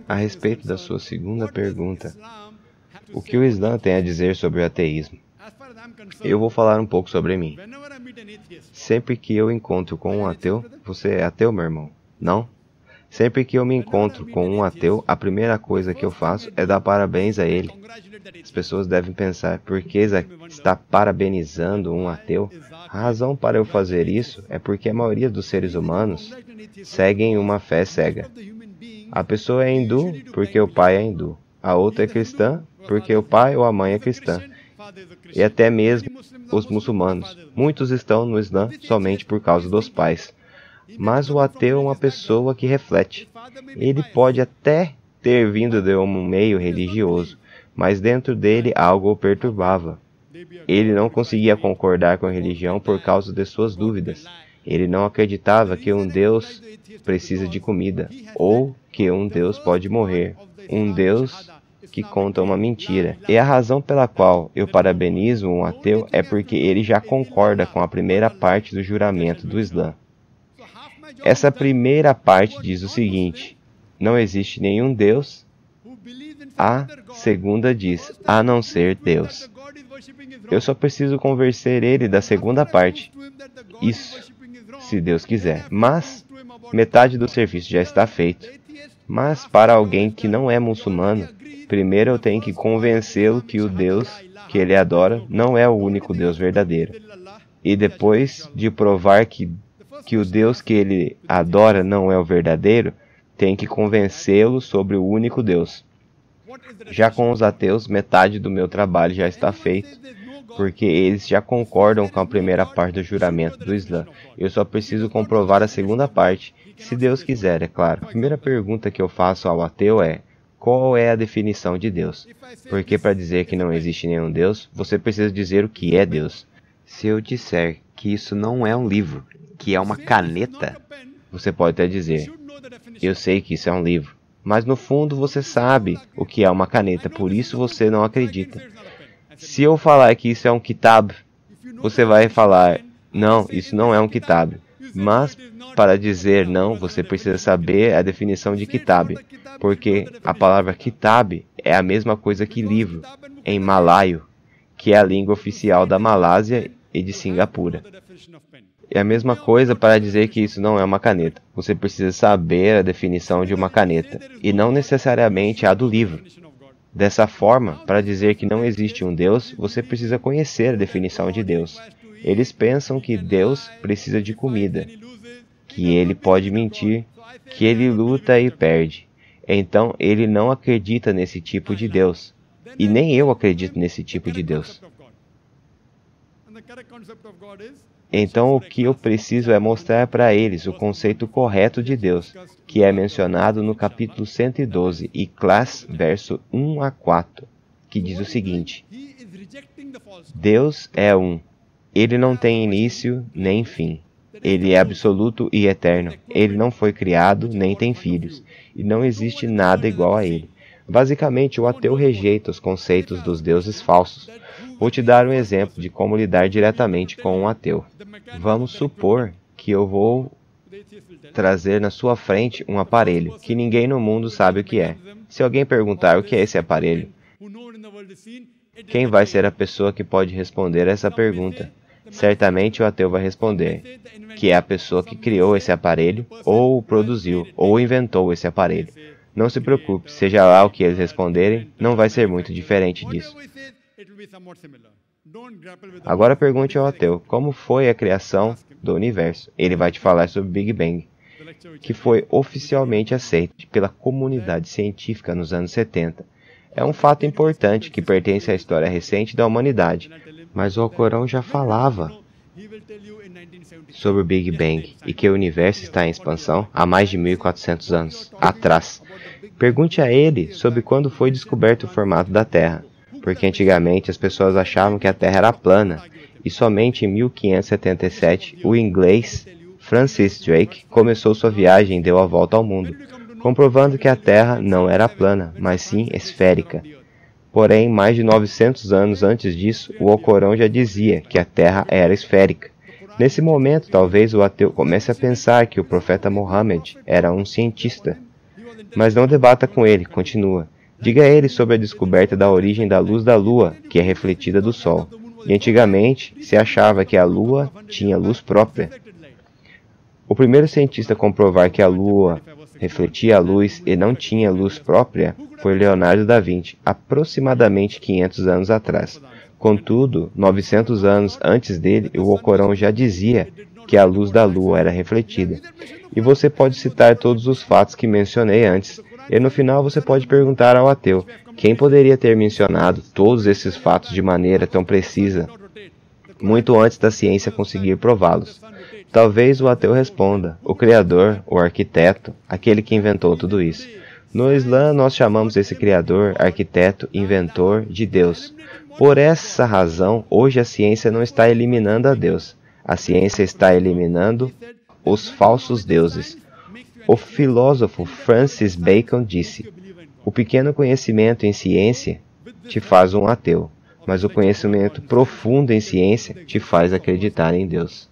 A respeito da sua segunda pergunta, o que o Islã tem a dizer sobre o ateísmo? Eu vou falar um pouco sobre mim. Sempre que eu encontro com um ateu, você é ateu, meu irmão? Não? Sempre que eu me encontro com um ateu, a primeira coisa que eu faço é dar parabéns a ele. As pessoas devem pensar, por que está parabenizando um ateu? A razão para eu fazer isso é porque a maioria dos seres humanos seguem uma fé cega. A pessoa é hindu porque o pai é hindu. A outra é cristã porque o pai ou a mãe é cristã. E até mesmo os muçulmanos. Muitos estão no Islã somente por causa dos pais. Mas o ateu é uma pessoa que reflete. Ele pode até ter vindo de um meio religioso, mas dentro dele algo o perturbava. Ele não conseguia concordar com a religião por causa de suas dúvidas. Ele não acreditava que um Deus precisa de comida, ou que um Deus pode morrer, um Deus que conta uma mentira. E a razão pela qual eu parabenizo um ateu é porque ele já concorda com a primeira parte do juramento do Islã. Essa primeira parte diz o seguinte: não existe nenhum Deus. A segunda diz, a não ser Deus. Eu só preciso convencer ele da segunda parte. Isso, se Deus quiser. Mas metade do serviço já está feito. Mas para alguém que não é muçulmano, primeiro eu tenho que convencê-lo que o Deus que ele adora não é o único Deus verdadeiro. E depois de provar que o Deus que ele adora não é o verdadeiro, tem que convencê-lo sobre o único Deus. Já com os ateus, metade do meu trabalho já está feito, porque eles já concordam com a primeira parte do juramento do Islã. Eu só preciso comprovar a segunda parte, se Deus quiser, é claro. A primeira pergunta que eu faço ao ateu é: qual é a definição de Deus? Porque para dizer que não existe nenhum Deus, você precisa dizer o que é Deus. Se eu disser que isso não é um livro, que é uma caneta, você pode até dizer, eu sei que isso é um livro, mas no fundo você sabe o que é uma caneta, por isso você não acredita. Se eu falar que isso é um kitab, você vai falar, não, isso não é um kitab. Mas para dizer não, você precisa saber a definição de kitab, porque a palavra kitab é a mesma coisa que livro, em malaio, que é a língua oficial da Malásia e de Singapura. É a mesma coisa para dizer que isso não é uma caneta. Você precisa saber a definição de uma caneta, e não necessariamente a do livro. Dessa forma, para dizer que não existe um Deus, você precisa conhecer a definição de Deus. Eles pensam que Deus precisa de comida, que ele pode mentir, que ele luta e perde. Então, ele não acredita nesse tipo de Deus. E nem eu acredito nesse tipo de Deus. Então o que eu preciso é mostrar para eles o conceito correto de Deus, que é mencionado no capítulo 112, Ikhlas, verso 1 a 4, que diz o seguinte: Deus é um. Ele não tem início nem fim. Ele é absoluto e eterno. Ele não foi criado, nem tem filhos. E não existe nada igual a ele. Basicamente, o ateu rejeita os conceitos dos deuses falsos. Vou te dar um exemplo de como lidar diretamente com um ateu. Vamos supor que eu vou trazer na sua frente um aparelho, que ninguém no mundo sabe o que é. Se alguém perguntar o que é esse aparelho, quem vai ser a pessoa que pode responder essa pergunta? Certamente o ateu vai responder que é a pessoa que criou esse aparelho, ou o produziu, ou inventou esse aparelho. Não se preocupe, seja lá o que eles responderem, não vai ser muito diferente disso. Agora pergunte ao ateu, como foi a criação do universo? Ele vai te falar sobre o Big Bang, que foi oficialmente aceito pela comunidade científica nos anos 70. É um fato importante que pertence à história recente da humanidade, mas o Alcorão já falava sobre o Big Bang e que o universo está em expansão há mais de 1400 anos atrás. Pergunte a ele sobre quando foi descoberto o formato da Terra, porque antigamente as pessoas achavam que a Terra era plana, e somente em 1577 o inglês Francis Drake começou sua viagem e deu a volta ao mundo, comprovando que a Terra não era plana, mas sim esférica. Porém, mais de 900 anos antes disso, o Alcorão já dizia que a Terra era esférica. Nesse momento, talvez o ateu comece a pensar que o profeta Muhammad era um cientista. Mas não debata com ele, continua. Diga a ele sobre a descoberta da origem da luz da Lua, que é refletida do Sol. E antigamente se achava que a Lua tinha luz própria. O primeiro cientista a comprovar que a Lua refletia a luz e não tinha luz própria foi Leonardo da Vinci, aproximadamente 500 anos atrás. Contudo, 900 anos antes dele, o Alcorão já dizia que a luz da Lua era refletida. E você pode citar todos os fatos que mencionei antes, e no final você pode perguntar ao ateu, quem poderia ter mencionado todos esses fatos de maneira tão precisa, muito antes da ciência conseguir prová-los? Talvez o ateu responda, o Criador, o arquiteto, aquele que inventou tudo isso. No Islã, nós chamamos esse Criador, arquiteto, inventor de Deus. Por essa razão, hoje a ciência não está eliminando a Deus. A ciência está eliminando os falsos deuses. O filósofo Francis Bacon disse, o pequeno conhecimento em ciência te faz um ateu, mas o conhecimento profundo em ciência te faz acreditar em Deus.